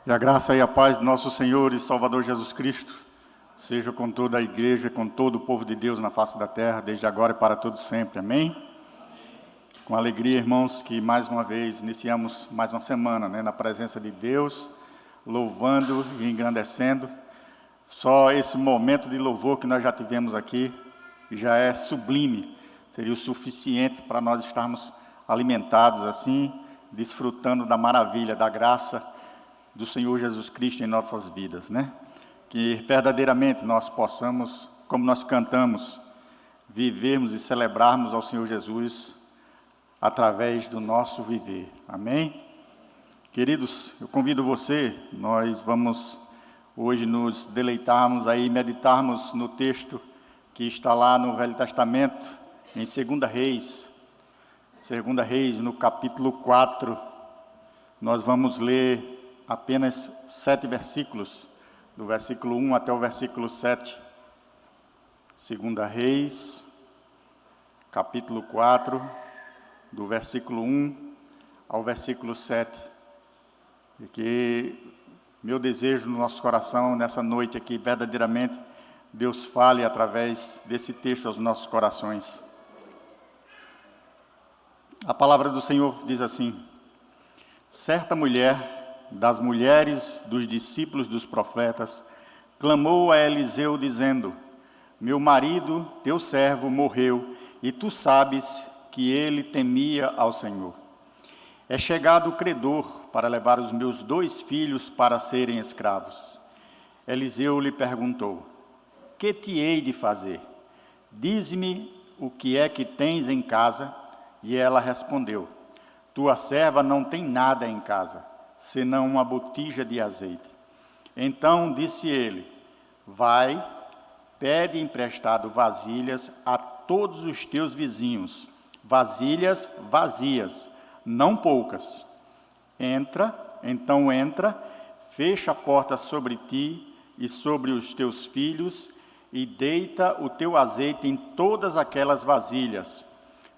E a graça e a paz do nosso Senhor e Salvador Jesus Cristo seja com toda a igreja, com todo o povo de Deus na face da terra, desde agora e para todos sempre. Amém? Com alegria, irmãos, que mais uma vez iniciamos mais uma semana, na presença de Deus, louvando e engrandecendo. Só esse momento de louvor que nós já tivemos aqui já é sublime, seria o suficiente para nós estarmos alimentados assim, desfrutando da maravilha, da graça do Senhor Jesus Cristo em nossas vidas, Que verdadeiramente nós possamos, como nós cantamos, vivermos e celebrarmos ao Senhor Jesus através do nosso viver. Amém? Queridos, eu convido você, nós vamos hoje nos deleitarmos aí, meditarmos no texto que está lá no Velho Testamento, em 2 Reis. 2 Reis, no capítulo 4, nós vamos ler apenas 7 versículos, do versículo 1 até o versículo 7. 2 Reis, capítulo 4, do versículo 1 ao versículo 7. E que meu desejo no nosso coração, nessa noite aqui, verdadeiramente, Deus fale através desse texto aos nossos corações. A palavra do Senhor diz assim: certa mulher, das mulheres dos discípulos dos profetas, clamou a Eliseu dizendo: meu marido, teu servo, morreu, e tu sabes que ele temia ao Senhor. É chegado o credor para levar os meus 2 filhos para serem escravos. Eliseu lhe perguntou: que te hei de fazer? Dize-me o que é que tens em casa. E ela respondeu: tua serva não tem nada em casa, senão uma botija de azeite. Então disse ele: vai, pede emprestado vasilhas a todos os teus vizinhos, vasilhas vazias, não poucas. Entra, fecha a porta sobre ti e sobre os teus filhos, e deita o teu azeite em todas aquelas vasilhas.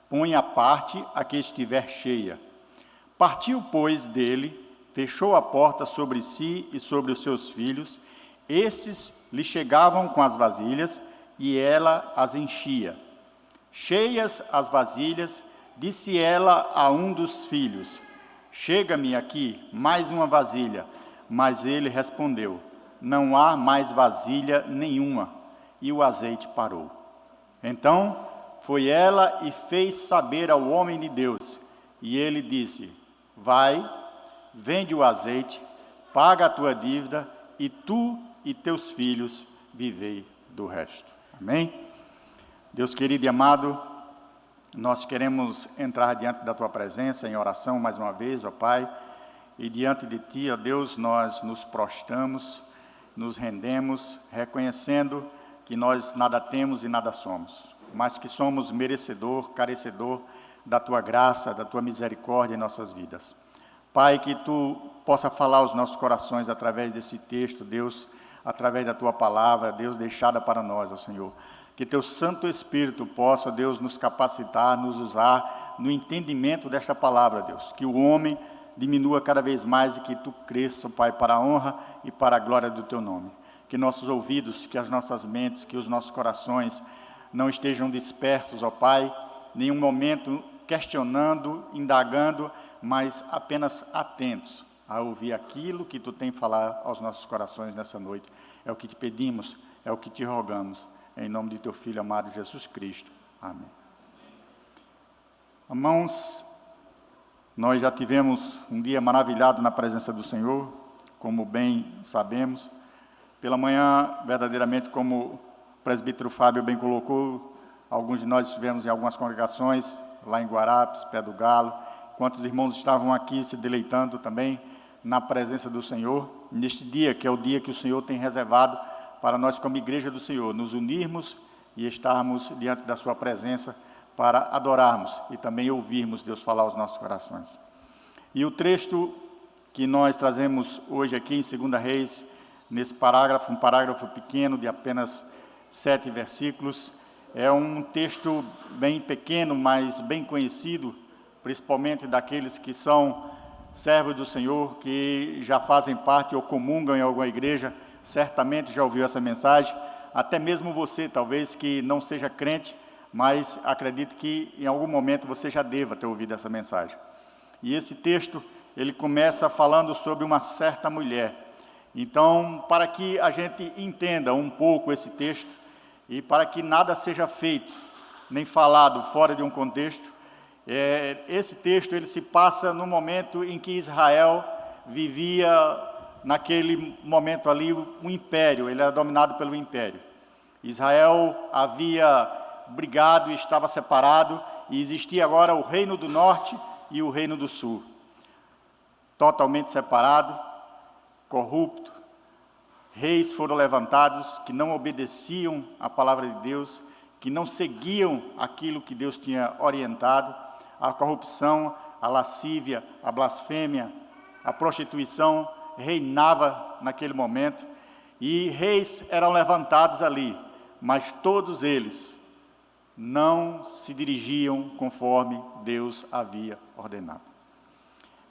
Põe à parte a que estiver cheia. Partiu, pois, dele, fechou a porta sobre si e sobre os seus filhos. Esses lhe chegavam com as vasilhas, e ela as enchia. Cheias as vasilhas, disse ela a um dos filhos: chega-me aqui mais uma vasilha. Mas ele respondeu: não há mais vasilha nenhuma. E o azeite parou. Então foi ela e fez saber ao homem de Deus. E ele disse: vai, vende o azeite, paga a tua dívida, e tu e teus filhos vivei do resto. Amém? Deus querido e amado, nós queremos entrar diante da tua presença em oração mais uma vez, ó Pai, e diante de ti, ó Deus, nós nos prostramos, nos rendemos, reconhecendo que nós nada temos e nada somos, mas que somos merecedor, carecedor da tua graça, da tua misericórdia em nossas vidas. Pai, que tu possa falar aos nossos corações através desse texto, Deus, através da tua palavra, Deus, deixada para nós, ó Senhor. Que teu Santo Espírito possa, Deus, nos capacitar, nos usar no entendimento desta palavra, Deus. Que o homem diminua cada vez mais e que tu cresça, Pai, para a honra e para a glória do teu nome. Que nossos ouvidos, que as nossas mentes, que os nossos corações não estejam dispersos, ó Pai, nenhum momento questionando, indagando, mas apenas atentos a ouvir aquilo que tu tem falar aos nossos corações nessa noite. É o que te pedimos, é o que te rogamos, em nome de teu Filho amado Jesus Cristo. Amém. Irmãos, nós já tivemos um dia maravilhado na presença do Senhor, como bem sabemos. Pela manhã, verdadeiramente, como o presbítero Fábio bem colocou, alguns de nós estivemos em algumas congregações, lá em Guarapes, Pé do Galo. Quantos irmãos estavam aqui se deleitando também na presença do Senhor, neste dia, que é o dia que o Senhor tem reservado para nós, como igreja do Senhor, nos unirmos e estarmos diante da sua presença para adorarmos e também ouvirmos Deus falar aos nossos corações. E o texto que nós trazemos hoje aqui em 2 Reis, nesse parágrafo, um parágrafo pequeno de apenas 7 versículos, é um texto bem pequeno, mas bem conhecido, principalmente daqueles que são servos do Senhor que já fazem parte ou comungam em alguma igreja, certamente já ouviu essa mensagem. Até mesmo você, talvez, que não seja crente, mas acredito que em algum momento você já deva ter ouvido essa mensagem. E esse texto, ele começa falando sobre uma certa mulher. Então, para que a gente entenda um pouco esse texto, e para que nada seja feito, nem falado fora de um contexto, esse texto ele se passa no momento em que Israel vivia, naquele momento ali, um império, ele era dominado pelo império. Israel havia brigado e estava separado, e existia agora o reino do norte e o reino do sul. Totalmente separado, corrupto. Reis foram levantados que não obedeciam à palavra de Deus, que não seguiam aquilo que Deus tinha orientado. A corrupção, a lascívia, a blasfêmia, a prostituição reinava naquele momento, e reis eram levantados ali, mas todos eles não se dirigiam conforme Deus havia ordenado.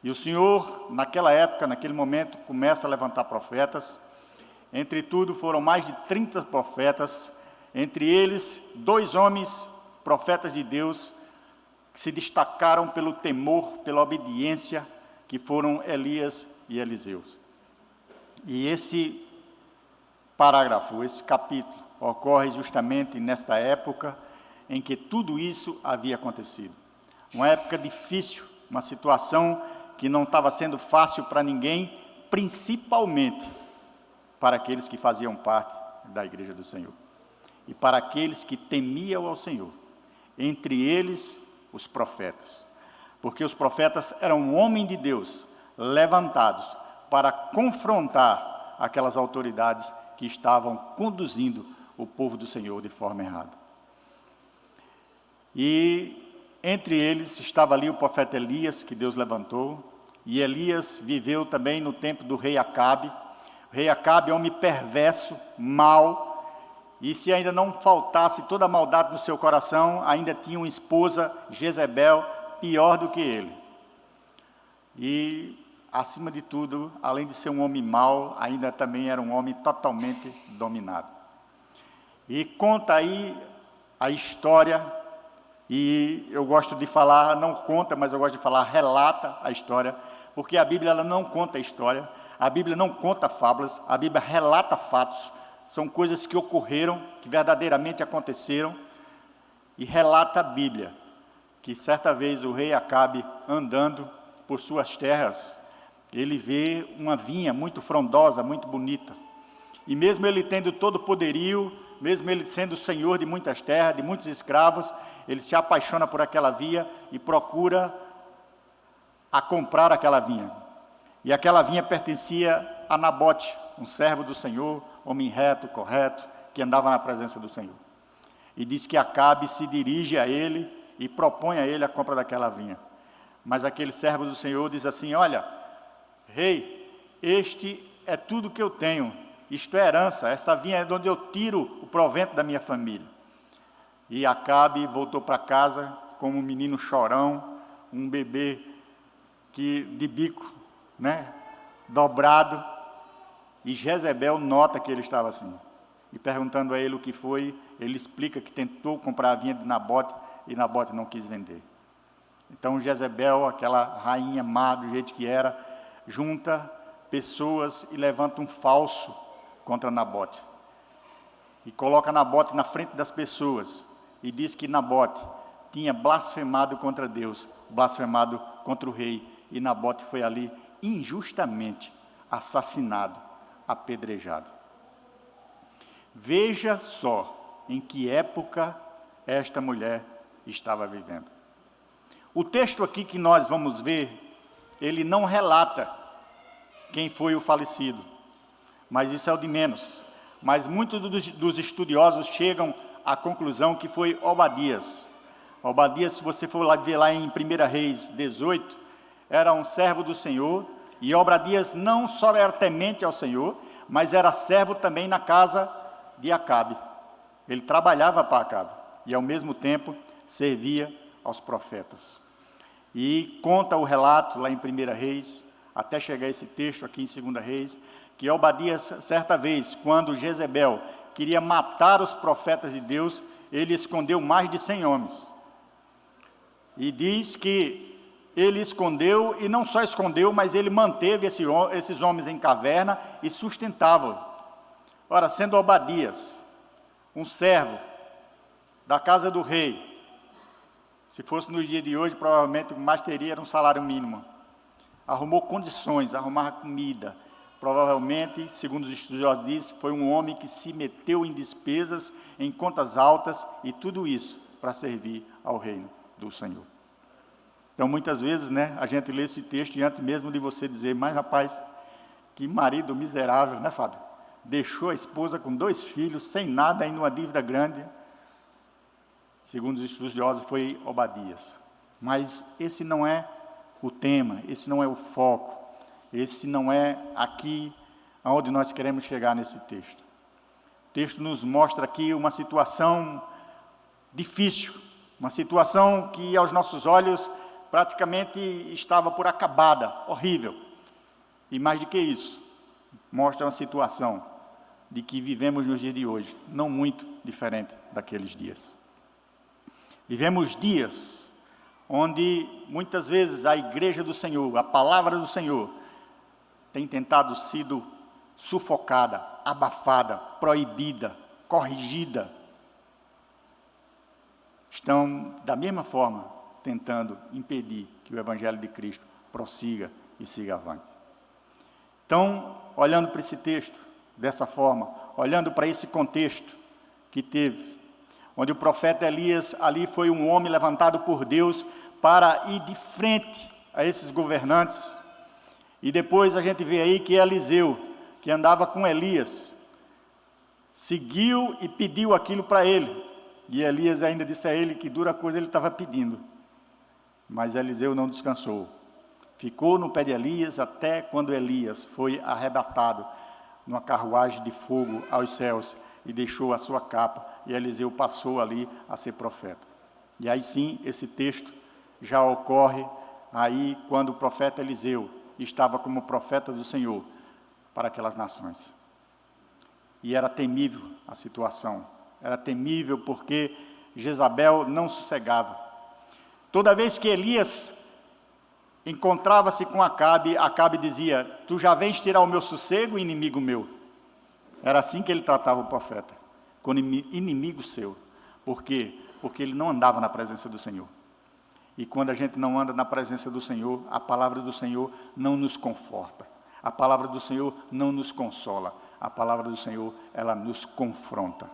E o Senhor, naquela época, naquele momento, começa a levantar profetas. Entre tudo, foram mais de 30 profetas, entre eles 2 homens, profetas de Deus, que se destacaram pelo temor, pela obediência, que foram Elias e Eliseu. E esse parágrafo, esse capítulo, ocorre justamente nesta época em que tudo isso havia acontecido. Uma época difícil, uma situação que não estava sendo fácil para ninguém, principalmente para aqueles que faziam parte da igreja do Senhor, e para aqueles que temiam ao Senhor, entre eles os profetas, porque os profetas eram homens de Deus, levantados para confrontar aquelas autoridades que estavam conduzindo o povo do Senhor de forma errada. E entre eles estava ali o profeta Elias, que Deus levantou, e Elias viveu também no tempo do rei Acabe. O rei Acabe é um homem perverso, mau, e se ainda não faltasse toda a maldade no seu coração, ainda tinha uma esposa, Jezebel, pior do que ele. E, acima de tudo, além de ser um homem mau, ainda também era um homem totalmente dominado. E conta aí a história, e eu gosto de falar, não conta, mas eu gosto de falar, relata a história, porque a Bíblia ela não conta a história, a Bíblia não conta fábulas, a Bíblia relata fatos, são coisas que ocorreram, que verdadeiramente aconteceram, e relata a Bíblia, que certa vez o rei Acabe, andando por suas terras, ele vê uma vinha muito frondosa, muito bonita, e mesmo ele tendo todo o poderio, mesmo ele sendo senhor de muitas terras, de muitos escravos, ele se apaixona por aquela vinha e procura a comprar aquela vinha. E aquela vinha pertencia a Nabote, um servo do Senhor, homem reto, correto, que andava na presença do Senhor. E diz que Acabe se dirige a ele e propõe a ele a compra daquela vinha. Mas aquele servo do Senhor diz assim: olha, rei, este é tudo que eu tenho, isto é herança, essa vinha é de onde eu tiro o provento da minha família. E Acabe voltou para casa como um menino chorão, um bebê de bico, dobrado, e Jezebel nota que ele estava assim, e perguntando a ele o que foi, ele explica que tentou comprar a vinha de Nabote, e Nabote não quis vender. Então Jezebel, aquela rainha má do jeito que era, junta pessoas e levanta um falso contra Nabote, e coloca Nabote na frente das pessoas, e diz que Nabote tinha blasfemado contra Deus, blasfemado contra o rei, e Nabote foi ali injustamente assassinado, apedrejado. Veja só em que época esta mulher estava vivendo. O texto aqui que nós vamos ver, ele não relata quem foi o falecido, mas isso é o de menos. Mas muitos dos estudiosos chegam à conclusão que foi Obadias. Obadias, se você for lá ver lá em 1 Reis 18, era um servo do Senhor, e Obadias não só era temente ao Senhor, mas era servo também na casa de Acabe. Ele trabalhava para Acabe, e ao mesmo tempo servia aos profetas. E conta o relato lá em 1 Reis, até chegar esse texto aqui em 2 Reis, que Obadias, certa vez, quando Jezebel queria matar os profetas de Deus, ele escondeu mais de 100 homens. E diz que ele escondeu, e não só escondeu, mas ele manteve esses homens em caverna e sustentava-os. Ora, sendo Obadias um servo da casa do rei, se fosse nos dias de hoje, provavelmente o mais teria era um salário mínimo. Arrumou condições, arrumava comida. Provavelmente, segundo os estudiosos dizem, foi um homem que se meteu em despesas, em contas altas, e tudo isso para servir ao reino do Senhor. Então, muitas vezes, a gente lê esse texto e antes mesmo de você dizer, mas rapaz, que marido miserável, né, Fábio? Deixou a esposa com 2 filhos, sem nada, ainda uma dívida grande. Segundo os estudiosos, foi Obadias. Mas esse não é o tema, esse não é o foco, esse não é aqui aonde nós queremos chegar nesse texto. O texto nos mostra aqui uma situação difícil, uma situação que aos nossos olhos praticamente estava por acabada, horrível. E mais do que isso, mostra uma situação de que vivemos nos dias de hoje, não muito diferente daqueles dias. Vivemos dias onde muitas vezes a igreja do Senhor, a palavra do Senhor, tem tentado sido sufocada, abafada, proibida, corrigida. Estão, da mesma forma, tentando impedir que o Evangelho de Cristo prossiga e siga avante. Então, olhando para esse texto, dessa forma, olhando para esse contexto que teve, onde o profeta Elias ali foi um homem levantado por Deus para ir de frente a esses governantes, e depois a gente vê aí que Eliseu, que andava com Elias, seguiu e pediu aquilo para ele, e Elias ainda disse a ele que dura coisa ele estava pedindo, mas Eliseu não descansou, ficou no pé de Elias até quando Elias foi arrebatado numa carruagem de fogo aos céus e deixou a sua capa, e Eliseu passou ali a ser profeta. E aí sim, esse texto já ocorre aí quando o profeta Eliseu estava como profeta do Senhor para aquelas nações. E era temível a situação, era temível porque Jezabel não sossegava. Toda vez que Elias encontrava-se com Acabe, Acabe dizia, tu já vens tirar o meu sossego, inimigo meu. Era assim que ele tratava o profeta, como inimigo seu. Por quê? Porque ele não andava na presença do Senhor. E quando a gente não anda na presença do Senhor, a palavra do Senhor não nos conforta. A palavra do Senhor não nos consola. A palavra do Senhor, ela nos confronta.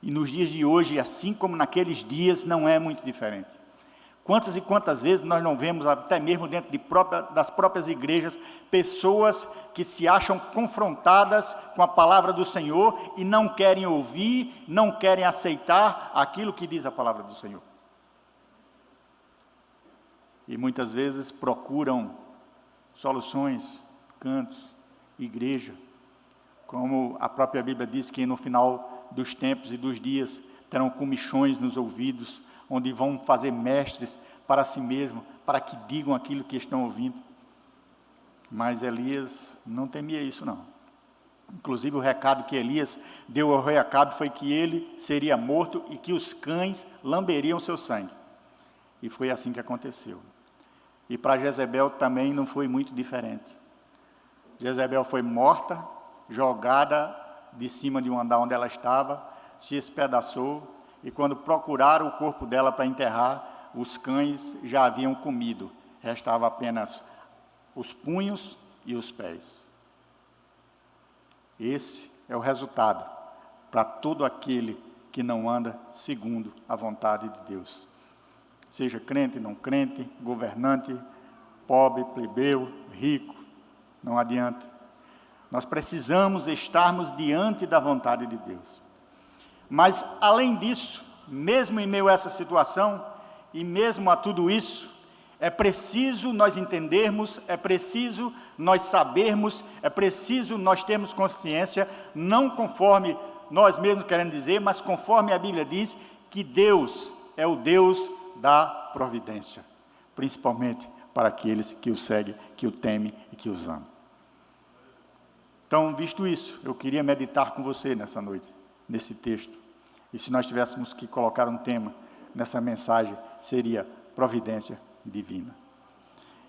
E nos dias de hoje, assim como naqueles dias, não é muito diferente. Quantas e quantas vezes nós não vemos, até mesmo dentro das próprias igrejas, pessoas que se acham confrontadas com a palavra do Senhor e não querem ouvir, não querem aceitar aquilo que diz a palavra do Senhor. E muitas vezes procuram soluções, cantos, igreja, como a própria Bíblia diz que no final dos tempos e dos dias terão comichões nos ouvidos, onde vão fazer mestres para si mesmos, para que digam aquilo que estão ouvindo. Mas Elias não temia isso não. Inclusive o recado que Elias deu ao rei Acabe foi que ele seria morto e que os cães lamberiam seu sangue. E foi assim que aconteceu. E para Jezebel também não foi muito diferente. Jezebel foi morta, jogada de cima de um andar onde ela estava, se espedaçou, e quando procuraram o corpo dela para enterrar, os cães já haviam comido, restava apenas os punhos e os pés. Esse é o resultado para todo aquele que não anda segundo a vontade de Deus. Seja crente, não crente, governante, pobre, plebeu, rico, não adianta. Nós precisamos estarmos diante da vontade de Deus. Mas, além disso, mesmo em meio a essa situação, e mesmo a tudo isso, é preciso nós entendermos, é preciso nós sabermos, é preciso nós termos consciência, não conforme nós mesmos queremos dizer, mas conforme a Bíblia diz, que Deus é o Deus da providência. principalmente para aqueles que o seguem, que o temem e que os amam. Então, visto isso, eu queria meditar com você nessa noite, nesse texto. E se nós tivéssemos que colocar um tema nessa mensagem, seria providência divina.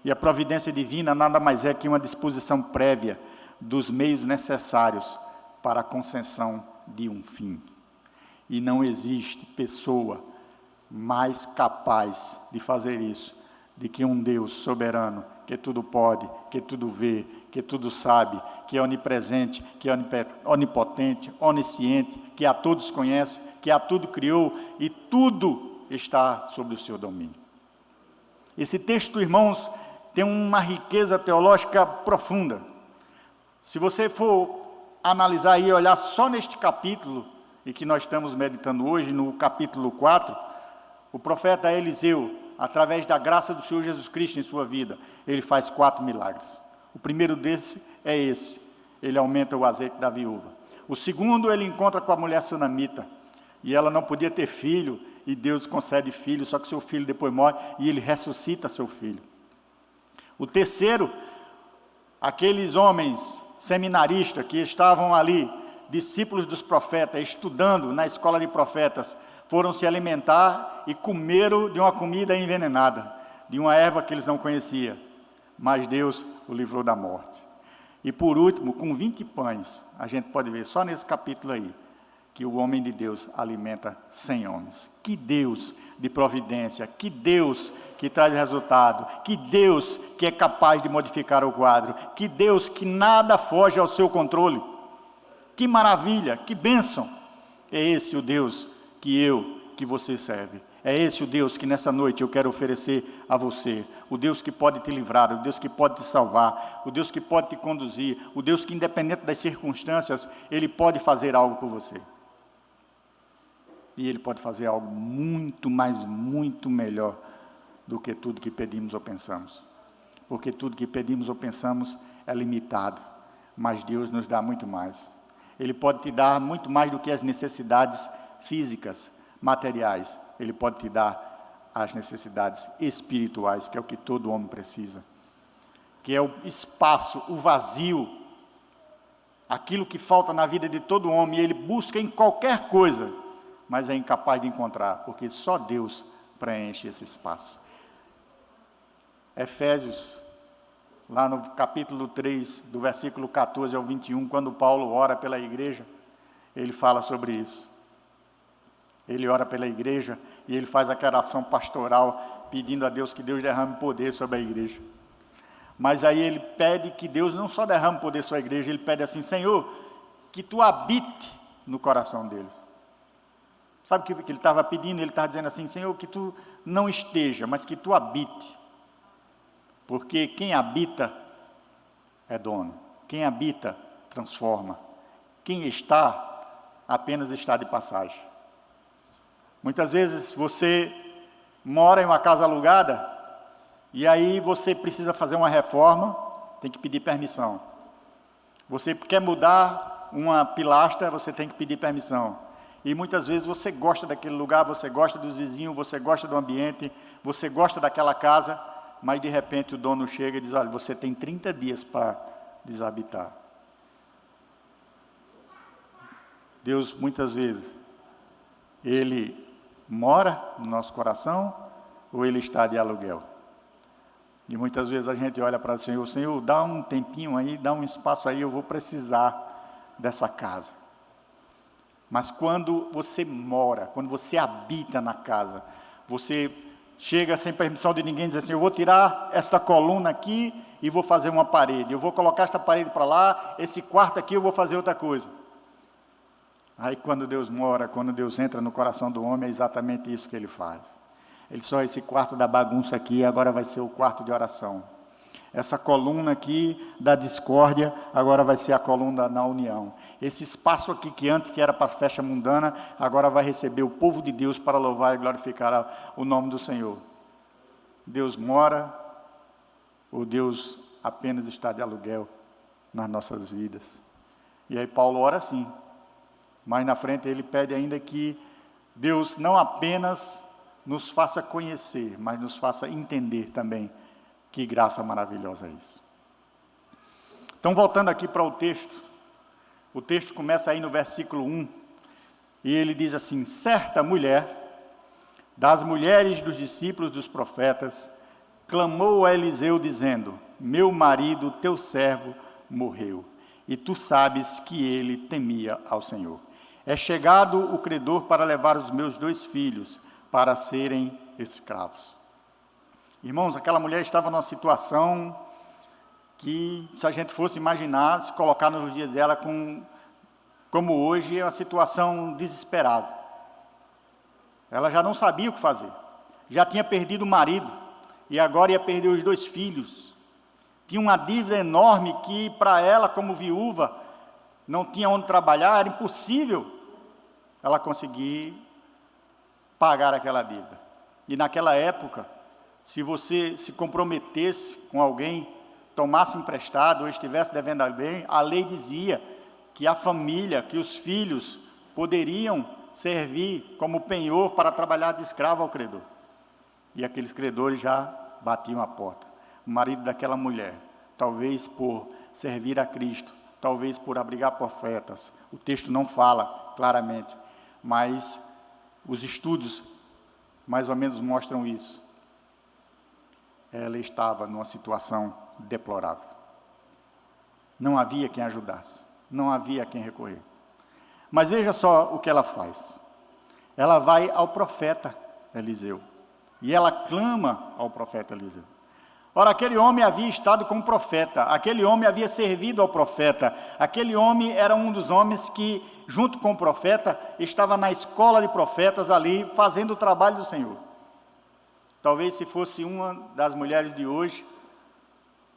E a providência divina nada mais é que uma disposição prévia dos meios necessários para a concessão de um fim. E não existe pessoa mais capaz de fazer isso do que um Deus soberano, que tudo pode, que tudo vê, que tudo sabe, que é onipresente, que é onipotente, onisciente, que a todos conhece, que a tudo criou e tudo está sob o seu domínio. Esse texto, irmãos, tem uma riqueza teológica profunda. Se você for analisar e olhar só neste capítulo, e que nós estamos meditando hoje, no capítulo 4, o profeta Eliseu, através da graça do Senhor Jesus Cristo em sua vida, ele faz 4 milagres. O primeiro desse é esse, ele aumenta o azeite da viúva. O segundo, ele encontra com a mulher sunamita, e ela não podia ter filho, e Deus concede filho, só que seu filho depois morre, e ele ressuscita seu filho. O terceiro, aqueles homens seminaristas que estavam ali, discípulos dos profetas, estudando na escola de profetas, foram se alimentar e comeram de uma comida envenenada, de uma erva que eles não conheciam, mas Deus o livrou da morte. E por último, com 20 pães, a gente pode ver só nesse capítulo aí, que o homem de Deus alimenta 100 homens. Que Deus de providência, que Deus que traz resultado, que Deus que é capaz de modificar o quadro, que Deus que nada foge ao seu controle. Que maravilha, que bênção! É esse o Deus que você serve. É esse o Deus que nessa noite eu quero oferecer a você. O Deus que pode te livrar, o Deus que pode te salvar, o Deus que pode te conduzir, o Deus que, independente das circunstâncias, Ele pode fazer algo por você. E Ele pode fazer algo muito, mas muito melhor do que tudo que pedimos ou pensamos. Porque tudo que pedimos ou pensamos é limitado, mas Deus nos dá muito mais. Ele pode te dar muito mais do que as necessidades físicas, materiais. Ele pode te dar as necessidades espirituais, que é o que todo homem precisa. Que é o espaço, o vazio, aquilo que falta na vida de todo homem, e ele busca em qualquer coisa, mas é incapaz de encontrar, porque só Deus preenche esse espaço. Efésios, lá no capítulo 3, do versículo 14 ao 21, quando Paulo ora pela igreja, ele fala sobre isso. Ele ora pela igreja e ele faz aquela ação pastoral, pedindo a Deus que Deus derrame poder sobre a igreja. Mas aí ele pede que Deus não só derrame poder sobre a igreja, ele pede assim: Senhor, que tu habite no coração deles. Sabe o que ele estava pedindo? Ele estava dizendo assim: Senhor, que tu não esteja, mas que tu habite. Porque quem habita é dono. Quem habita transforma. Quem está, apenas está de passagem. Muitas vezes você mora em uma casa alugada e aí você precisa fazer uma reforma, tem que pedir permissão. Você quer mudar uma pilastra, você tem que pedir permissão. E muitas vezes você gosta daquele lugar, você gosta dos vizinhos, você gosta do ambiente, você gosta daquela casa, mas de repente o dono chega e diz: olha, você tem 30 dias para desabitar. Deus, muitas vezes, Ele mora no nosso coração ou Ele está de aluguel? E muitas vezes a gente olha para o Senhor: Senhor, dá um tempinho aí, dá um espaço aí, eu vou precisar dessa casa. Mas quando você mora, quando você habita na casa, você chega sem permissão de ninguém e diz assim: eu vou tirar esta coluna aqui e vou fazer uma parede, eu vou colocar esta parede para lá, esse quarto aqui eu vou fazer outra coisa. Aí quando Deus mora, quando Deus entra no coração do homem, é exatamente isso que Ele faz. Ele só: esse quarto da bagunça aqui, agora vai ser o quarto de oração. Essa coluna aqui da discórdia, agora vai ser a coluna da união. Esse espaço aqui que antes que era para a festa mundana, agora vai receber o povo de Deus para louvar e glorificar o nome do Senhor. Deus mora, ou Deus apenas está de aluguel nas nossas vidas? E aí Paulo ora assim, mas na frente ele pede ainda que Deus não apenas nos faça conhecer, mas nos faça entender também que graça maravilhosa é isso. Então, voltando aqui para o texto começa aí no versículo 1, e ele diz assim: certa mulher, das mulheres dos discípulos dos profetas, clamou a Eliseu dizendo: meu marido, teu servo, morreu, e tu sabes que ele temia ao Senhor. É chegado o credor para levar os meus 2 filhos para serem escravos. Irmãos, aquela mulher estava numa situação que, se a gente fosse imaginar, se colocar nos dias dela como hoje, é uma situação desesperada. Ela já não sabia o que fazer, já tinha perdido o marido, e agora ia perder os 2 filhos. Tinha uma dívida enorme que, para ela, como viúva, não tinha onde trabalhar, era impossível ela conseguir pagar aquela dívida. E naquela época, se você se comprometesse com alguém, tomasse emprestado ou estivesse devendo alguém, a lei dizia que a família, que os filhos poderiam servir como penhor para trabalhar de escravo ao credor. E aqueles credores já batiam a porta. O marido daquela mulher, talvez por servir a Cristo, talvez por abrigar profetas, o texto não fala claramente, mas os estudos mais ou menos mostram isso. Ela estava numa situação deplorável. Não havia quem ajudasse, não havia quem recorrer. Mas veja só o que ela faz. Ela vai ao profeta Eliseu, e ela clama ao profeta Eliseu. Ora, aquele homem havia estado com o profeta, aquele homem havia servido ao profeta, aquele homem era um dos homens que, junto com o profeta, estava na escola de profetas ali, fazendo o trabalho do Senhor. Talvez se fosse uma das mulheres de hoje,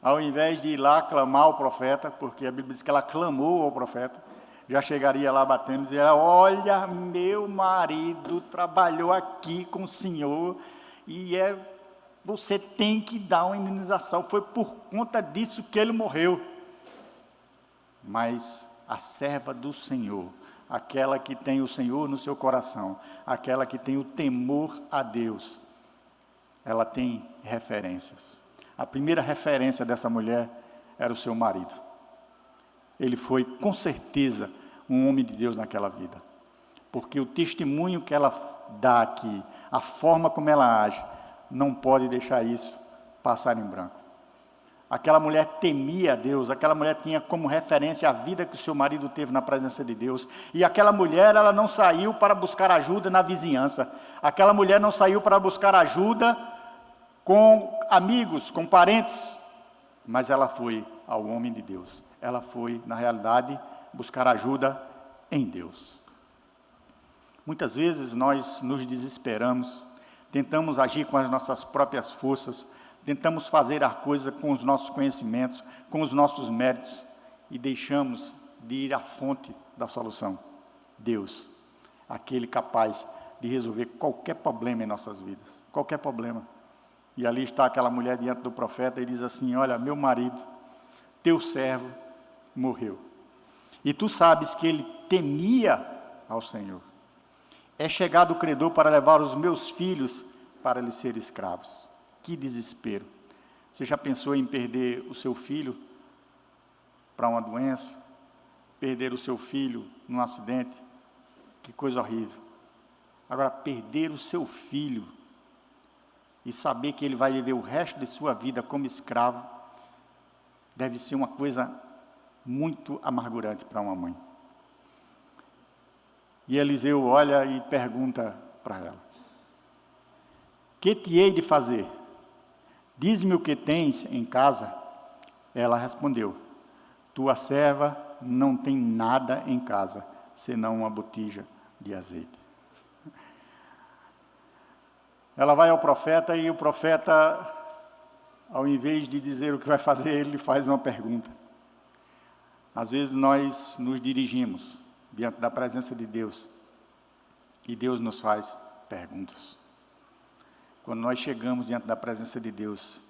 ao invés de ir lá clamar ao profeta, porque a Bíblia diz que ela clamou ao profeta, já chegaria lá batendo e dizia: olha, meu marido trabalhou aqui com o Senhor, e você tem que dar uma indenização, foi por conta disso que ele morreu. Mas a serva do Senhor, aquela que tem o Senhor no seu coração, aquela que tem o temor a Deus, ela tem referências. A primeira referência dessa mulher era o seu marido. Ele foi, com certeza, um homem de Deus naquela vida. Porque o testemunho que ela dá aqui, a forma como ela age, não pode deixar isso passar em branco. Aquela mulher temia a Deus, aquela mulher tinha como referência a vida que o seu marido teve na presença de Deus. E aquela mulher, ela não saiu para buscar ajuda na vizinhança. Aquela mulher não saiu para buscar ajuda com amigos, com parentes, mas ela foi ao homem de Deus. Ela foi, na realidade, buscar ajuda em Deus. Muitas vezes nós nos desesperamos, tentamos agir com as nossas próprias forças, tentamos fazer a coisa com os nossos conhecimentos, com os nossos méritos, e deixamos de ir à fonte da solução. Deus, aquele capaz de resolver qualquer problema em nossas vidas, qualquer problema. E ali está aquela mulher diante do profeta e diz assim: olha, meu marido, teu servo, morreu. E tu sabes que ele temia ao Senhor. É chegado o credor para levar os meus filhos para lhes ser escravos. Que desespero. Você já pensou em perder o seu filho para uma doença? Perder o seu filho num acidente? Que coisa horrível. Agora, perder o seu filho e saber que ele vai viver o resto de sua vida como escravo, deve ser uma coisa muito amargurante para uma mãe. E Eliseu olha e pergunta para ela: que te hei de fazer? Diz-me o que tens em casa. Ela respondeu: tua serva não tem nada em casa, senão uma botija de azeite. Ela vai ao profeta e o profeta, ao invés de dizer o que vai fazer, ele faz uma pergunta. Às vezes nós nos dirigimos diante da presença de Deus e Deus nos faz perguntas. Quando nós chegamos diante da presença de Deus,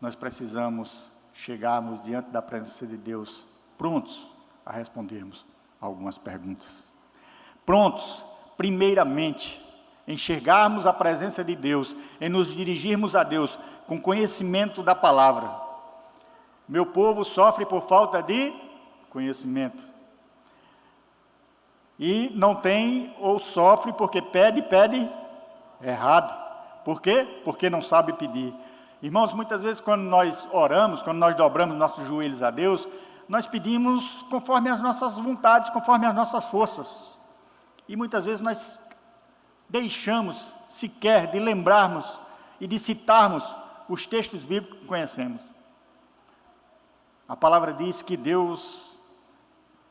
nós precisamos chegarmos diante da presença de Deus prontos a respondermos algumas perguntas. Prontos, primeiramente, enxergarmos a presença de Deus, em nos dirigirmos a Deus com conhecimento da palavra. Meu povo sofre por falta de conhecimento. E não tem ou sofre porque pede errado. Por quê? Porque não sabe pedir. Irmãos, muitas vezes quando nós oramos, quando nós dobramos nossos joelhos a Deus, nós pedimos conforme as nossas vontades, conforme as nossas forças. E muitas vezes nós deixamos sequer de lembrarmos e de citarmos os textos bíblicos que conhecemos. A palavra diz que Deus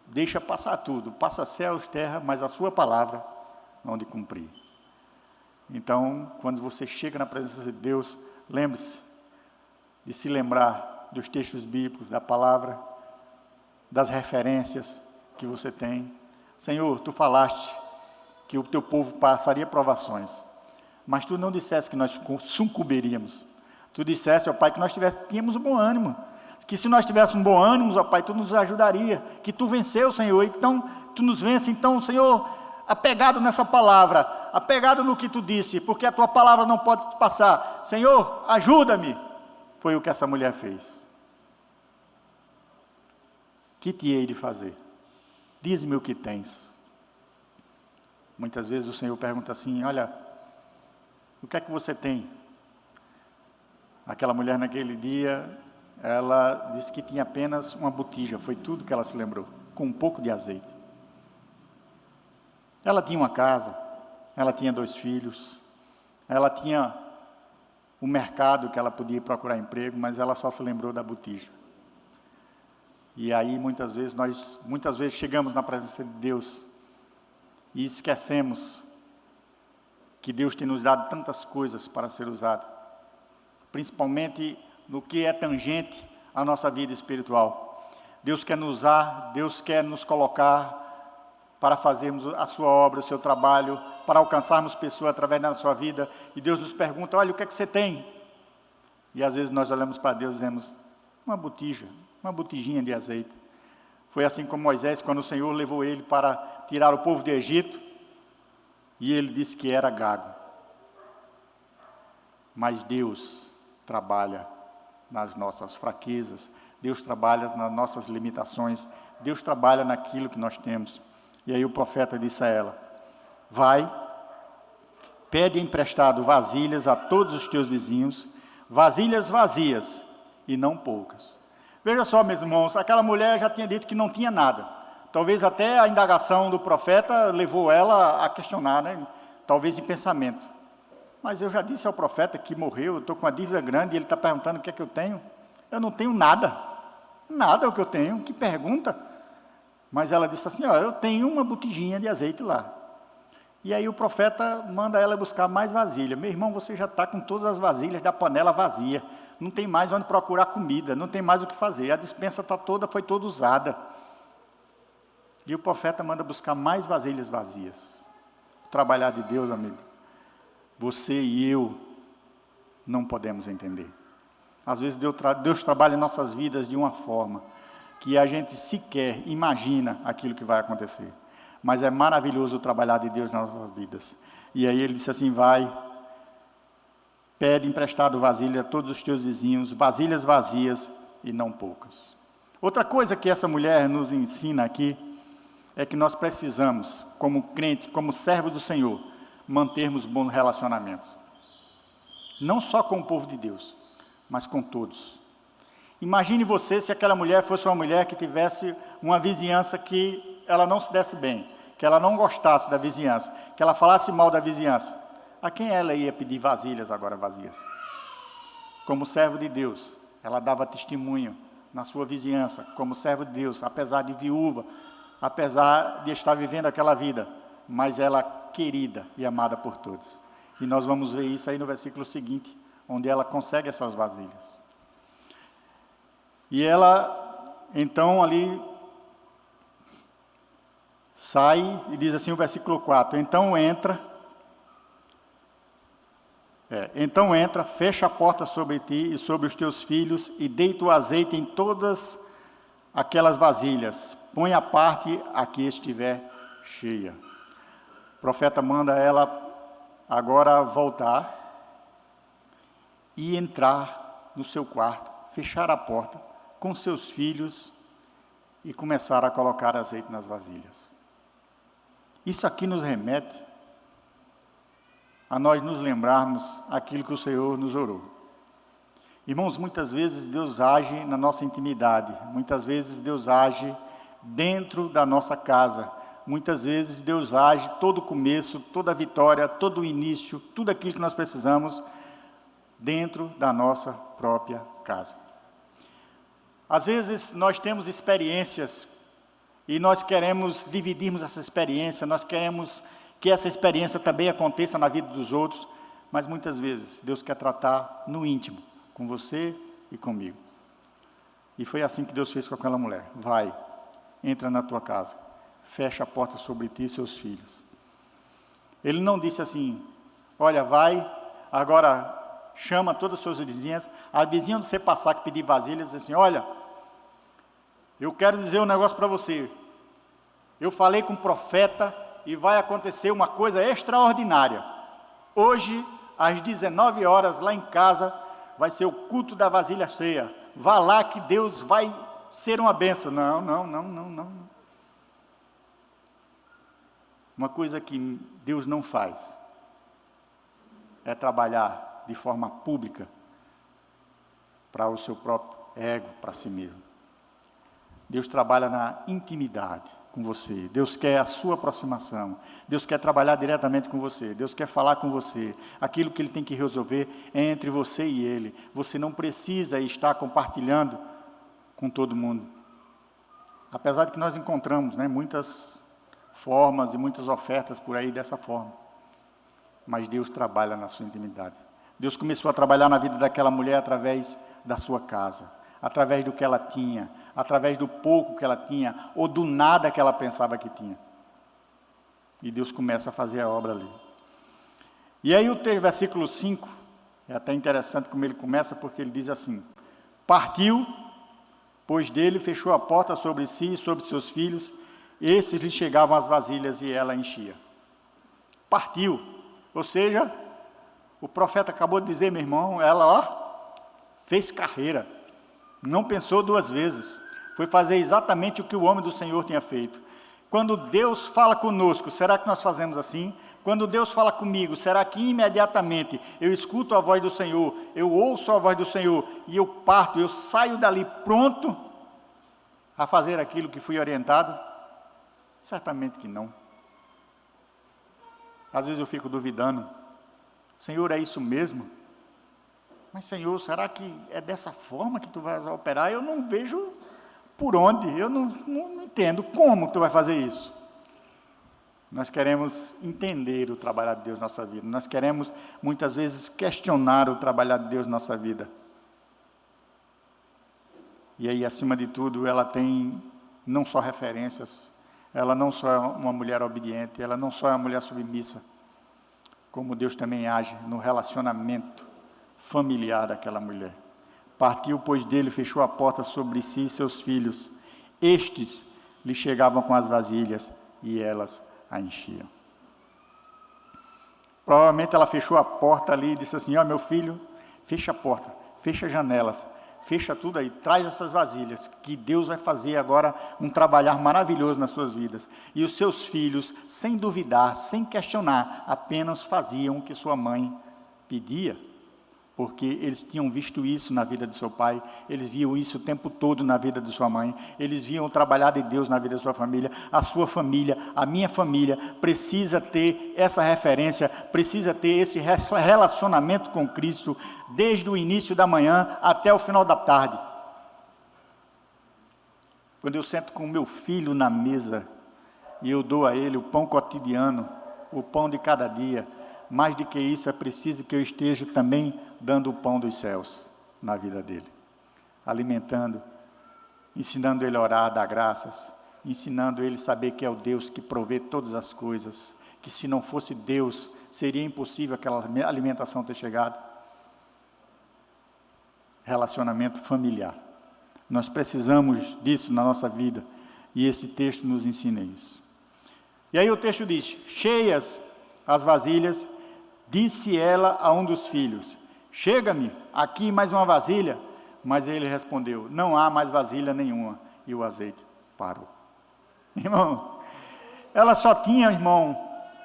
deixa passar tudo, passa céus, terra, mas a sua palavra não de cumprir. Então, quando você chega na presença de Deus, lembre-se de se lembrar dos textos bíblicos, da palavra, das referências que você tem. Senhor, tu falaste que o teu povo passaria provações, mas tu não disseste que nós sucumbiríamos. Tu disseste, ó Pai, que nós tínhamos um bom ânimo, que se nós tivéssemos um bom ânimo, ó Pai, tu nos ajudaria, que tu venceu, Senhor, então tu nos vence. Então, Senhor, apegado nessa palavra, apegado no que tu disse, porque a tua palavra não pode passar. Senhor, ajuda-me. Foi o que essa mulher fez. Que te hei de fazer? Diz-me o que tens. Muitas vezes o Senhor pergunta assim, olha, o que é que você tem? Aquela mulher naquele dia, ela disse que tinha apenas uma botija, foi tudo que ela se lembrou, com um pouco de azeite. Ela tinha uma casa, ela tinha 2 filhos, ela tinha o mercado que ela podia procurar emprego, mas ela só se lembrou da botija. E aí muitas vezes chegamos na presença de Deus e esquecemos que Deus tem nos dado tantas coisas para ser usado, principalmente no que é tangente à nossa vida espiritual. Deus quer nos usar, Deus quer nos colocar para fazermos a sua obra, o seu trabalho, para alcançarmos pessoas através da sua vida, e Deus nos pergunta, olha, o que é que você tem? E às vezes nós olhamos para Deus e dizemos, uma botijinha de azeite. Foi assim como Moisés, quando o Senhor levou ele para tirar o povo do Egito, e ele disse que era gago. Mas Deus trabalha nas nossas fraquezas, Deus trabalha nas nossas limitações, Deus trabalha naquilo que nós temos. E aí o profeta disse a ela, vai, pede emprestado vasilhas a todos os teus vizinhos, vasilhas vazias e não poucas. Veja só, meus irmãos, aquela mulher já tinha dito que não tinha nada. Talvez até a indagação do profeta levou ela a questionar, né? Talvez em pensamento. Mas eu já disse ao profeta que morreu, eu estou com uma dívida grande, e ele está perguntando o que é que eu tenho. Eu não tenho nada. Nada é o que eu tenho. Que pergunta? Mas ela disse assim, ó, eu tenho uma botijinha de azeite lá. E aí o profeta manda ela buscar mais vasilha. Meu irmão, você já está com todas as vasilhas da panela vazia. Não tem mais onde procurar comida, não tem mais o que fazer. A despensa foi toda usada. E o profeta manda buscar mais vasilhas vazias. O trabalhar de Deus, amigo, você e eu não podemos entender. Às vezes Deus trabalha em nossas vidas de uma forma que a gente sequer imagina aquilo que vai acontecer. Mas é maravilhoso o trabalhar de Deus nas nossas vidas. E aí ele disse assim, vai, pede emprestado vasilha a todos os teus vizinhos, vasilhas vazias e não poucas. Outra coisa que essa mulher nos ensina aqui, é que nós precisamos, como crente, como servos do Senhor, mantermos bons relacionamentos. Não só com o povo de Deus, mas com todos. Imagine você se aquela mulher fosse uma mulher que tivesse uma vizinhança que ela não se desse bem, que ela não gostasse da vizinhança, que ela falasse mal da vizinhança. A quem ela ia pedir vasilhas agora vazias? Como servo de Deus, ela dava testemunho na sua vizinhança, como servo de Deus, apesar de viúva, apesar de estar vivendo aquela vida, mas ela querida e amada por todos. E nós vamos ver isso aí no versículo seguinte, onde ela consegue essas vasilhas. E ela, então, ali, sai e diz assim o versículo 4, então entra, fecha a porta sobre ti e sobre os teus filhos, e deita o azeite em todas aquelas vasilhas, põe a parte a que estiver cheia. O profeta manda ela agora voltar e entrar no seu quarto, fechar a porta com seus filhos e começar a colocar azeite nas vasilhas. Isso aqui nos remete a nós nos lembrarmos aquilo que o Senhor nos orou. Irmãos, muitas vezes Deus age na nossa intimidade, muitas vezes Deus age dentro da nossa casa, muitas vezes Deus age todo o começo, toda a vitória, todo o início, tudo aquilo que nós precisamos dentro da nossa própria casa. Às vezes nós temos experiências e nós queremos dividirmos essa experiência, nós queremos que essa experiência também aconteça na vida dos outros, mas muitas vezes Deus quer tratar no íntimo, com você e comigo. E foi assim que Deus fez com aquela mulher. Vai, entra na tua casa, fecha a porta sobre ti e seus filhos. Ele não disse assim, olha, vai, agora chama todas as suas vizinhas, a vizinha onde você passar que pedir vasilhas, diz assim, olha, eu quero dizer um negócio para você, eu falei com o profeta e vai acontecer uma coisa extraordinária. Hoje, às 19 horas, lá em casa, vai ser o culto da vasilha cheia. Vá lá que Deus vai ser uma bênção. Não. Uma coisa que Deus não faz é trabalhar de forma pública para o seu próprio ego, para si mesmo. Deus trabalha na intimidade com você. Deus quer a sua aproximação. Deus quer trabalhar diretamente com você. Deus quer falar com você. Aquilo que Ele tem que resolver é entre você e Ele. Você não precisa estar compartilhando com todo mundo. Apesar de que nós encontramos, muitas formas e muitas ofertas por aí dessa forma. Mas Deus trabalha na sua intimidade. Deus começou a trabalhar na vida daquela mulher através da sua casa, através do que ela tinha, através do pouco que ela tinha, ou do nada que ela pensava que tinha. E Deus começa a fazer a obra ali. E aí o versículo 5, é até interessante como ele começa, porque ele diz assim, partiu, pois dele fechou a porta sobre si e sobre seus filhos, esses lhe chegavam as vasilhas e ela enchia. Partiu, ou seja, o profeta acabou de dizer, meu irmão, ela fez carreira, não pensou duas vezes, foi fazer exatamente o que o homem do Senhor tinha feito. Quando Deus fala conosco, será que nós fazemos assim? Quando Deus fala comigo, será que imediatamente eu escuto a voz do Senhor, eu ouço a voz do Senhor e eu parto, eu saio dali pronto a fazer aquilo que fui orientado? Certamente que não. Às vezes eu fico duvidando, Senhor, é isso mesmo? Mas Senhor, será que é dessa forma que tu vais operar? Eu não vejo por onde, eu não entendo como tu vai fazer isso. Nós queremos entender o trabalhar de Deus na nossa vida, nós queremos muitas vezes questionar o trabalhar de Deus na nossa vida. E aí, acima de tudo, ela tem não só referências, ela não só é uma mulher obediente, ela não só é uma mulher submissa, como Deus também age no relacionamento familiar daquela mulher. Partiu, pois, dele, fechou a porta sobre si e seus filhos. Estes lhe chegavam com as vasilhas e elas a enchiam. Provavelmente ela fechou a porta ali e disse assim, meu filho, fecha a porta, fecha as janelas, fecha tudo aí, traz essas vasilhas, que Deus vai fazer agora um trabalhar maravilhoso nas suas vidas. E os seus filhos, sem duvidar, sem questionar, apenas faziam o que sua mãe pedia, porque eles tinham visto isso na vida de seu pai, eles viam isso o tempo todo na vida de sua mãe, eles viam o trabalhar de Deus na vida da sua família. A sua família, a minha família, precisa ter essa referência, precisa ter esse relacionamento com Cristo, desde o início da manhã até o final da tarde. Quando eu sento com o meu filho na mesa, e eu dou a ele o pão cotidiano, o pão de cada dia, mais do que isso, é preciso que eu esteja também dando o pão dos céus na vida dele, alimentando, ensinando ele a orar, a dar graças, ensinando ele a saber que é o Deus que provê todas as coisas, que se não fosse Deus, seria impossível aquela alimentação ter chegado. Relacionamento familiar. Nós precisamos disso na nossa vida, e esse texto nos ensina isso. E aí o texto diz, cheias as vasilhas, Disse ela a um dos filhos: chega-me aqui mais uma vasilha. Mas ele respondeu: não há mais vasilha nenhuma. E o azeite parou. Irmão, ela só tinha, irmão,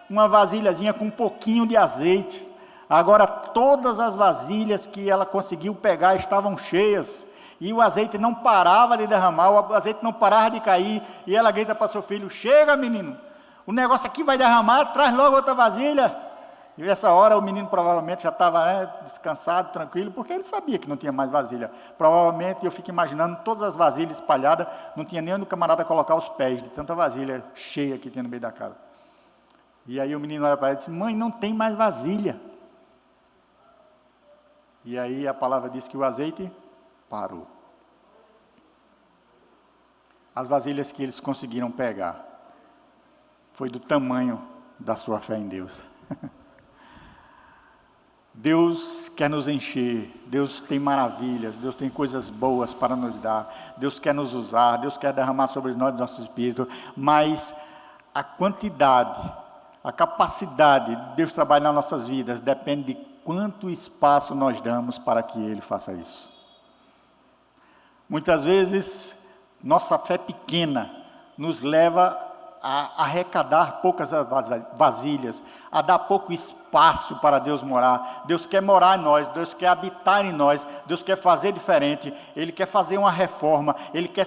uma vasilhazinha com um pouquinho de azeite. Agora todas as vasilhas que ela conseguiu pegar estavam cheias. E o azeite não parava de derramar, o azeite não parava de cair. E ela grita para seu filho: chega, menino, o negócio aqui vai derramar, traz logo outra vasilha. E nessa hora o menino provavelmente já estava descansado, tranquilo, porque ele sabia que não tinha mais vasilha. Provavelmente, eu fico imaginando, todas as vasilhas espalhadas, não tinha nem onde o camarada colocar os pés, de tanta vasilha cheia que tinha no meio da casa. E aí o menino olha para ele e disse: mãe, não tem mais vasilha. E aí a palavra diz que o azeite parou. As vasilhas que eles conseguiram pegar foi do tamanho da sua fé em Deus. Deus quer nos encher, Deus tem maravilhas, Deus tem coisas boas para nos dar, Deus quer nos usar, Deus quer derramar sobre nós nosso Espírito, mas a quantidade, a capacidade de Deus trabalhar nas nossas vidas depende de quanto espaço nós damos para que Ele faça isso. Muitas vezes, nossa fé pequena nos leva a arrecadar poucas vasilhas, a dar pouco espaço para Deus morar. Deus quer morar em nós, Deus quer habitar em nós, Deus quer fazer diferente, Ele quer fazer uma reforma, Ele quer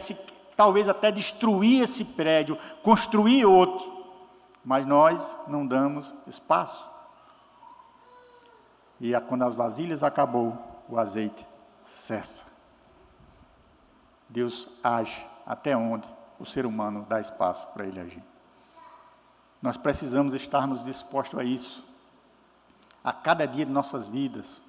talvez até destruir esse prédio, construir outro, mas nós não damos espaço. E quando as vasilhas acabou, o azeite cessa. Deus age até onde o ser humano dá espaço para ele agir. Nós precisamos estarmos dispostos a isso. A cada dia de nossas vidas,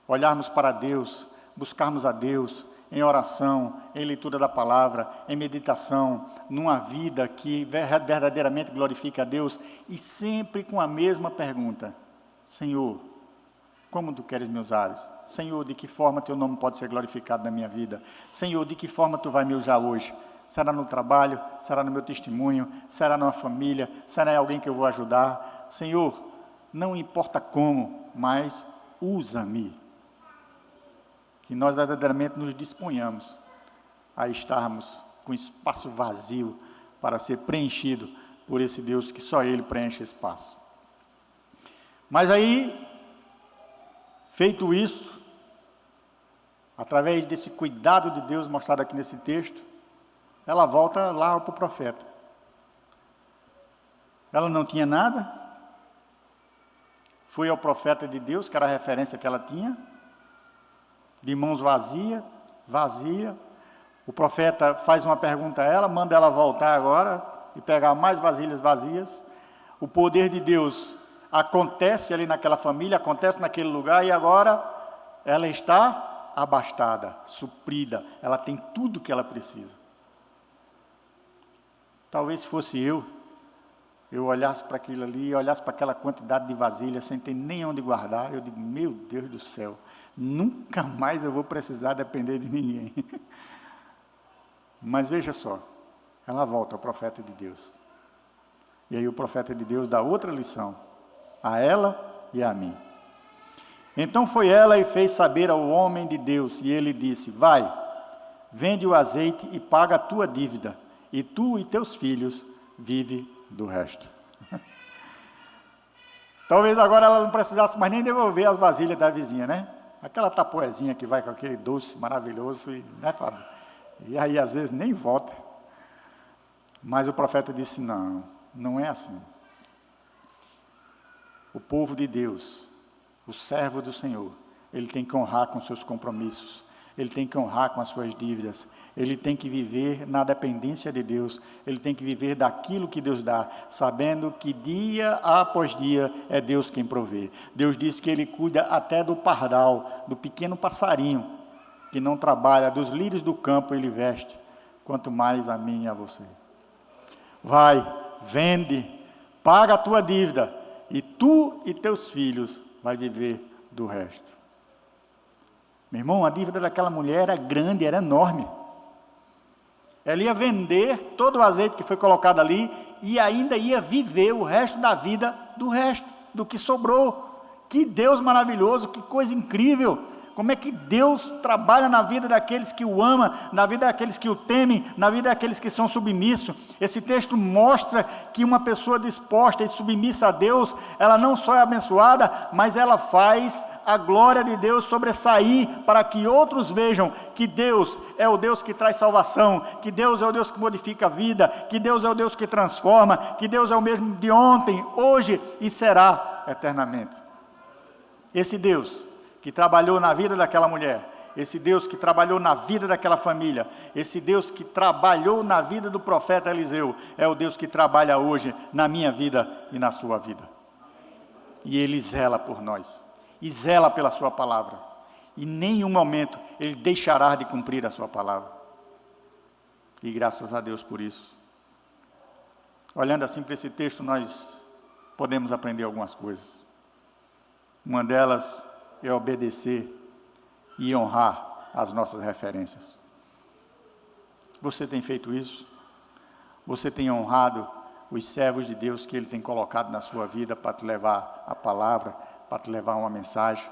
olharmos para Deus, buscarmos a Deus em oração, em leitura da palavra, em meditação, numa vida que verdadeiramente glorifica a Deus, e sempre com a mesma pergunta: Senhor, como Tu queres me usar? Senhor, de que forma Teu nome pode ser glorificado na minha vida? Senhor, de que forma Tu vai me usar hoje? Será no trabalho? Será no meu testemunho? Será numa família? Será em alguém que eu vou ajudar? Senhor, não importa como, mas usa-me. Que nós verdadeiramente nos disponhamos a estarmos com espaço vazio para ser preenchido por esse Deus que só Ele preenche espaço. Mas aí, feito isso, através desse cuidado de Deus mostrado aqui nesse texto, ela volta lá para o profeta. Ela não tinha nada, foi ao profeta de Deus, que era a referência que ela tinha, de mãos vazias, o profeta faz uma pergunta a ela, manda ela voltar agora, e pegar mais vasilhas vazias. O poder de Deus acontece ali naquela família, acontece naquele lugar, e agora ela está abastada, suprida, ela tem tudo o que ela precisa. Talvez se fosse eu olhasse para aquilo ali, olhasse para aquela quantidade de vasilha, sem ter nem onde guardar, eu digo: meu Deus do céu, nunca mais eu vou precisar depender de ninguém. Mas veja só, ela volta ao profeta de Deus. E aí o profeta de Deus dá outra lição, a ela e a mim. Então foi ela e fez saber ao homem de Deus, e ele disse: vai, vende o azeite e paga a tua dívida, e tu e teus filhos vive do resto. Talvez agora ela não precisasse mais nem devolver as vasilhas da vizinha, né? Aquela tapoezinha que vai com aquele doce maravilhoso, né, Fábio? E aí às vezes nem volta. Mas o profeta disse: não, não é assim. O povo de Deus, o servo do Senhor, ele tem que honrar com seus compromissos, ele tem que honrar com as suas dívidas, ele tem que viver na dependência de Deus, ele tem que viver daquilo que Deus dá, sabendo que dia após dia é Deus quem provê. Deus diz que Ele cuida até do pardal, do pequeno passarinho, que não trabalha, dos lírios do campo Ele veste, quanto mais a mim e a você. Vai, vende, paga a tua dívida, e tu e teus filhos vai viver do resto. Meu irmão, a dívida daquela mulher era grande, era enorme. Ela ia vender todo o azeite que foi colocado ali e ainda ia viver o resto da vida do resto, do que sobrou. Que Deus maravilhoso, que coisa incrível! Como é que Deus trabalha na vida daqueles que o amam, na vida daqueles que o temem, na vida daqueles que são submissos. Esse texto mostra que uma pessoa disposta e submissa a Deus, ela não só é abençoada, mas ela faz a glória de Deus sobressair, para que outros vejam que Deus é o Deus que traz salvação, que Deus é o Deus que modifica a vida, que Deus é o Deus que transforma, que Deus é o mesmo de ontem, hoje e será eternamente. Esse Deus que trabalhou na vida daquela mulher, esse Deus que trabalhou na vida daquela família, esse Deus que trabalhou na vida do profeta Eliseu, é o Deus que trabalha hoje na minha vida e na sua vida. E Ele zela por nós, e zela pela sua palavra, e em nenhum momento Ele deixará de cumprir a sua palavra. E graças a Deus por isso. Olhando assim para esse texto, nós podemos aprender algumas coisas. Uma delas é obedecer e honrar as nossas referências. Você tem feito isso? Você tem honrado os servos de Deus que Ele tem colocado na sua vida para te levar a palavra, para te levar uma mensagem?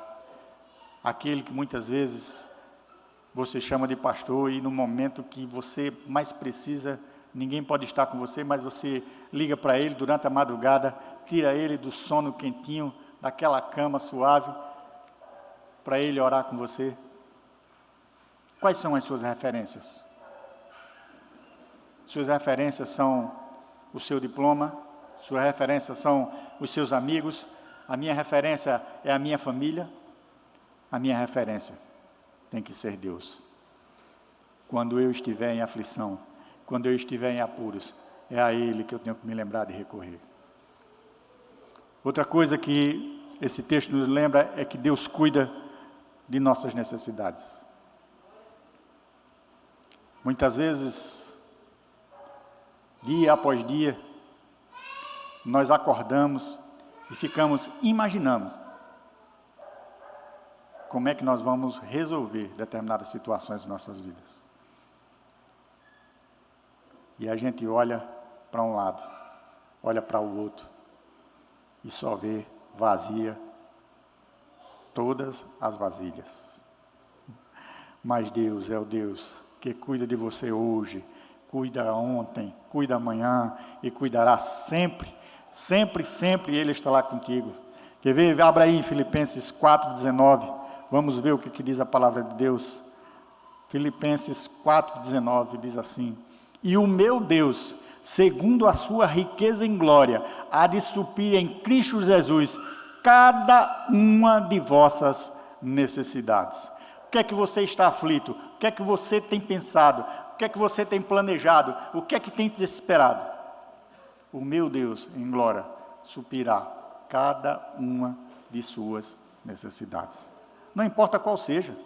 Aquele que muitas vezes você chama de pastor e no momento que você mais precisa, ninguém pode estar com você, mas você liga para ele durante a madrugada, tira ele do sono quentinho, daquela cama suave, para ele orar com você. Quais são as suas referências? Suas referências são o seu diploma, suas referências são os seus amigos, a minha referência é a minha família, a minha referência tem que ser Deus. Quando eu estiver em aflição, quando eu estiver em apuros, é a Ele que eu tenho que me lembrar de recorrer. Outra coisa que esse texto nos lembra é que Deus cuida de nossas necessidades. Muitas vezes, dia após dia, nós acordamos e ficamos imaginando como é que nós vamos resolver determinadas situações em nossas vidas. E a gente olha para um lado, olha para o outro, e só vê vazia todas as vasilhas. Mas Deus é o Deus que cuida de você hoje, cuida ontem, cuida amanhã e cuidará sempre, sempre, sempre Ele estará contigo. Quer ver? Abra aí em Filipenses 4,19, vamos ver o que diz a palavra de Deus. Filipenses 4,19 diz assim: e o meu Deus, segundo a sua riqueza em glória, há de suprir em Cristo Jesus cada uma de vossas necessidades. O que é que você está aflito? O que é que você tem pensado? O que é que você tem planejado? O que é que tem te desesperado? O meu Deus, em glória, suprirá cada uma de suas necessidades. Não importa qual seja.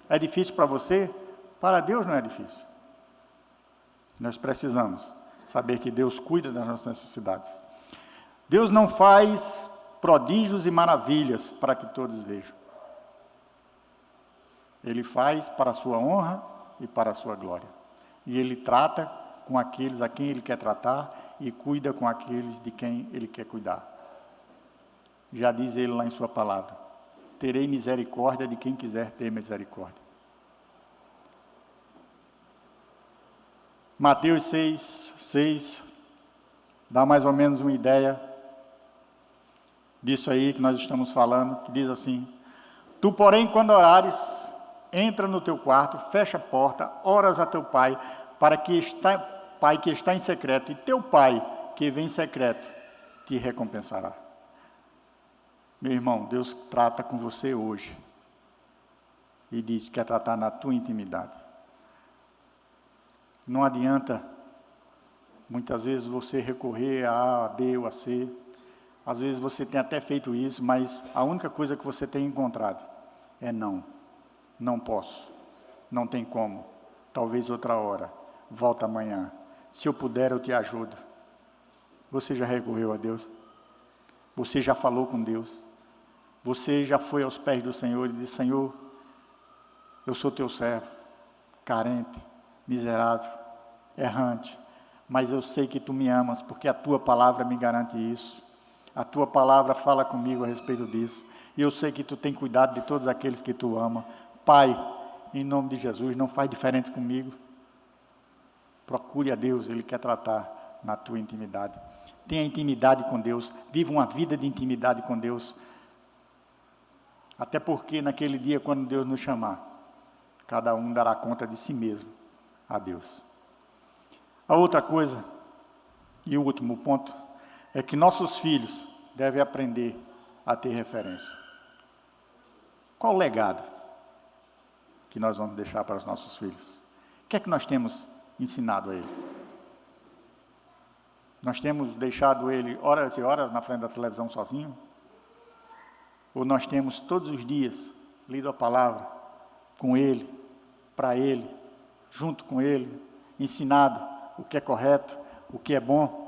É difícil para você? Para Deus não é difícil. Nós precisamos saber que Deus cuida das nossas necessidades. Deus não faz prodígios e maravilhas para que todos vejam. Ele faz para a sua honra e para a sua glória. E Ele trata com aqueles a quem Ele quer tratar e cuida com aqueles de quem Ele quer cuidar. Já diz Ele lá em sua palavra: terei misericórdia de quem quiser ter misericórdia. Mateus 6 dá mais ou menos uma ideia disso aí que nós estamos falando, que diz assim: tu, porém, quando orares, entra no teu quarto, fecha a porta, oras a teu pai, pai que está em secreto, e teu pai que vem em secreto te recompensará. Meu irmão, Deus trata com você hoje e diz que quer tratar na tua intimidade. Não adianta muitas vezes você recorrer a A, B ou a C. Às vezes você tem até feito isso, mas a única coisa que você tem encontrado é não. Não posso, não tem como, talvez outra hora, volta amanhã, se eu puder eu te ajudo. Você já recorreu a Deus? Você já falou com Deus? Você já foi aos pés do Senhor e disse: Senhor, eu sou teu servo, carente, miserável, errante, mas eu sei que tu me amas, porque a tua palavra me garante isso. A tua palavra fala comigo a respeito disso. E eu sei que tu tem cuidado de todos aqueles que tu ama. Pai, em nome de Jesus, não faz diferente comigo. Procure a Deus, Ele quer tratar na tua intimidade. Tenha intimidade com Deus, viva uma vida de intimidade com Deus. Até porque naquele dia, quando Deus nos chamar, cada um dará conta de si mesmo a Deus. A outra coisa, e o último ponto, é que nossos filhos devem aprender a ter referência. Qual o legado que nós vamos deixar para os nossos filhos? O que é que nós temos ensinado a ele? Nós temos deixado ele horas e horas na frente da televisão sozinho? Ou nós temos todos os dias lido a palavra com ele, para ele, junto com ele, ensinado o que é correto, o que é bom?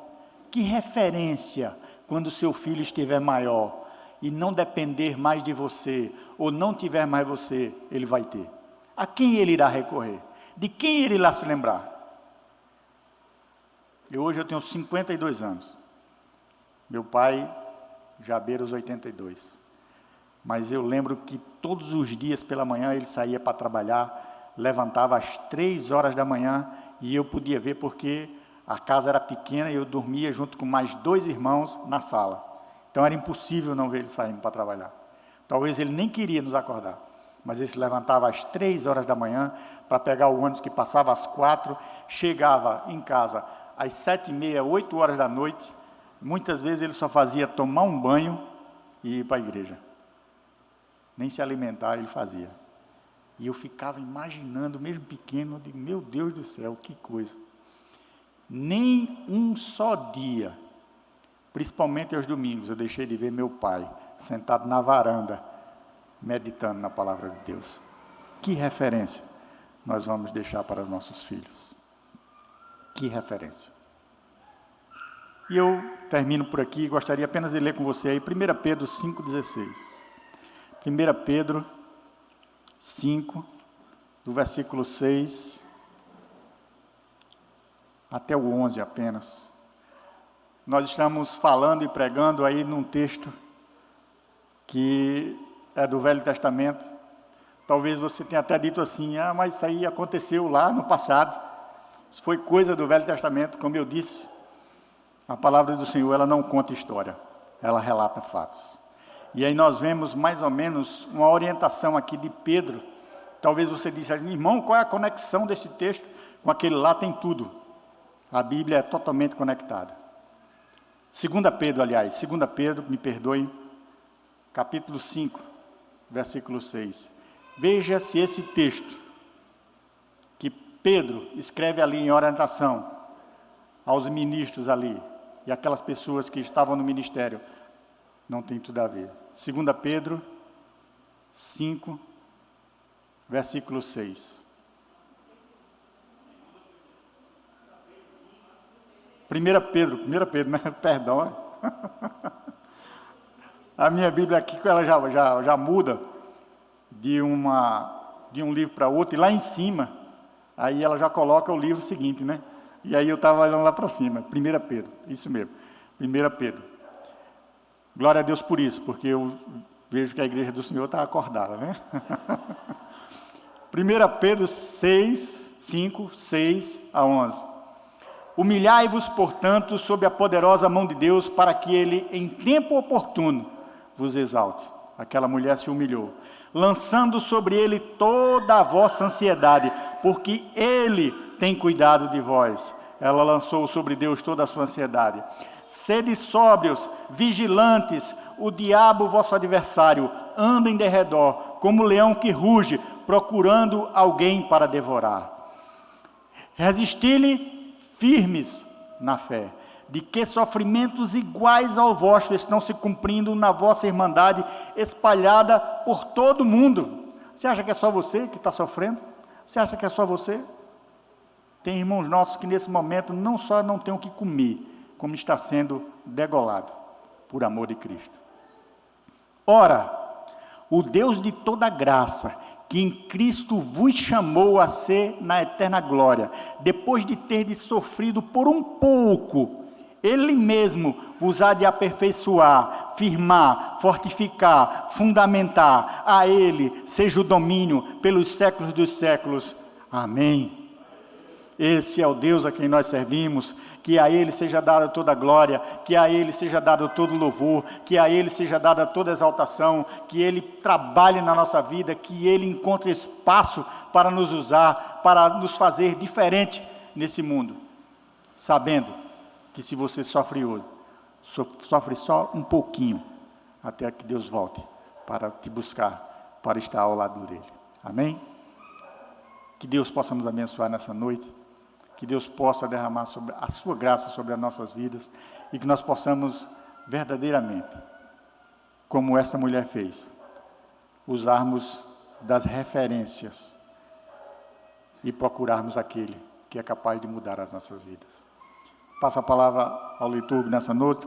Que referência, quando seu filho estiver maior e não depender mais de você, ou não tiver mais você, ele vai ter? A quem ele irá recorrer? De quem ele irá se lembrar? Hoje eu tenho 52 anos. Meu pai já beira os 82. Mas eu lembro que todos os dias pela manhã ele saía para trabalhar, levantava às 3 horas da manhã, e eu podia ver porque a casa era pequena e eu dormia junto com mais 2 irmãos na sala. Então era impossível não ver ele saindo para trabalhar. Talvez ele nem queria nos acordar, mas ele se levantava às 3 horas da manhã para pegar o ônibus que passava às 4, chegava em casa às 7h30, 8 horas da noite. Muitas vezes ele só fazia tomar um banho e ir para a igreja. Nem se alimentar ele fazia. E eu ficava imaginando, mesmo pequeno, eu digo, meu Deus do céu, que coisa. Nem um só dia, principalmente aos domingos, eu deixei de ver meu pai sentado na varanda, meditando na palavra de Deus. Que referência nós vamos deixar para os nossos filhos? Que referência? E eu termino por aqui, gostaria apenas de ler com você aí 1 Pedro 5,16. 1 Pedro 5, do versículo 6 até o 11 apenas. Nós estamos falando e pregando aí num texto que é do Velho Testamento. Talvez você tenha até dito assim, mas isso aí aconteceu lá no passado. Isso foi coisa do Velho Testamento. Como eu disse, a palavra do Senhor, ela não conta história, ela relata fatos. E aí nós vemos mais ou menos uma orientação aqui de Pedro. Talvez você disse assim, irmão, qual é a conexão desse texto com aquele lá? Tem tudo. A Bíblia é totalmente conectada. 2 Pedro, me perdoem, capítulo 5, versículo 6. Veja se esse texto, que Pedro escreve ali em orientação aos ministros ali, e aquelas pessoas que estavam no ministério, não tem tudo a ver. 2 Pedro 5, versículo 6. 1 Pedro, né? Perdão. A minha Bíblia aqui, ela já muda de um livro para outro, e lá em cima, aí ela já coloca o livro seguinte, né? E aí eu estava olhando lá para cima, 1 Pedro, isso mesmo, 1 Pedro. Glória a Deus por isso, porque eu vejo que a igreja do Senhor está acordada, né? 1 Pedro 6, 5, 6 a 11. Humilhai-vos, portanto, sob a poderosa mão de Deus, para que Ele, em tempo oportuno, vos exalte. Aquela mulher se humilhou, lançando sobre Ele toda a vossa ansiedade, porque Ele tem cuidado de vós. Ela lançou sobre Deus toda a sua ansiedade. Sede sóbrios, vigilantes, o diabo, vosso adversário, anda em derredor, como leão que ruge, procurando alguém para devorar. Resisti-lhe firmes na fé, de que sofrimentos iguais ao vosso estão se cumprindo na vossa irmandade, espalhada por todo o mundo. Você acha que é só você que está sofrendo? Você acha que é só você? Tem irmãos nossos que nesse momento não só não têm o que comer, como está sendo degolado, por amor de Cristo. Ora, o Deus de toda graça, que em Cristo vos chamou a ser na eterna glória, depois de terdes sofrido por um pouco, Ele mesmo vos há de aperfeiçoar, firmar, fortificar, fundamentar. A Ele seja o domínio pelos séculos dos séculos. Amém. Esse é o Deus a quem nós servimos, que a Ele seja dada toda a glória, que a Ele seja dado todo o louvor, que a Ele seja dada toda a exaltação, que Ele trabalhe na nossa vida, que Ele encontre espaço para nos usar, para nos fazer diferente nesse mundo, sabendo que se você sofre hoje, sofre só um pouquinho, até que Deus volte para te buscar, para estar ao lado dEle. Amém? Que Deus possa nos abençoar nessa noite, que Deus possa derramar sobre a sua graça sobre as nossas vidas, e que nós possamos verdadeiramente, como esta mulher fez, usarmos das referências e procurarmos aquele que é capaz de mudar as nossas vidas. Passo a palavra ao liturgo nessa noite.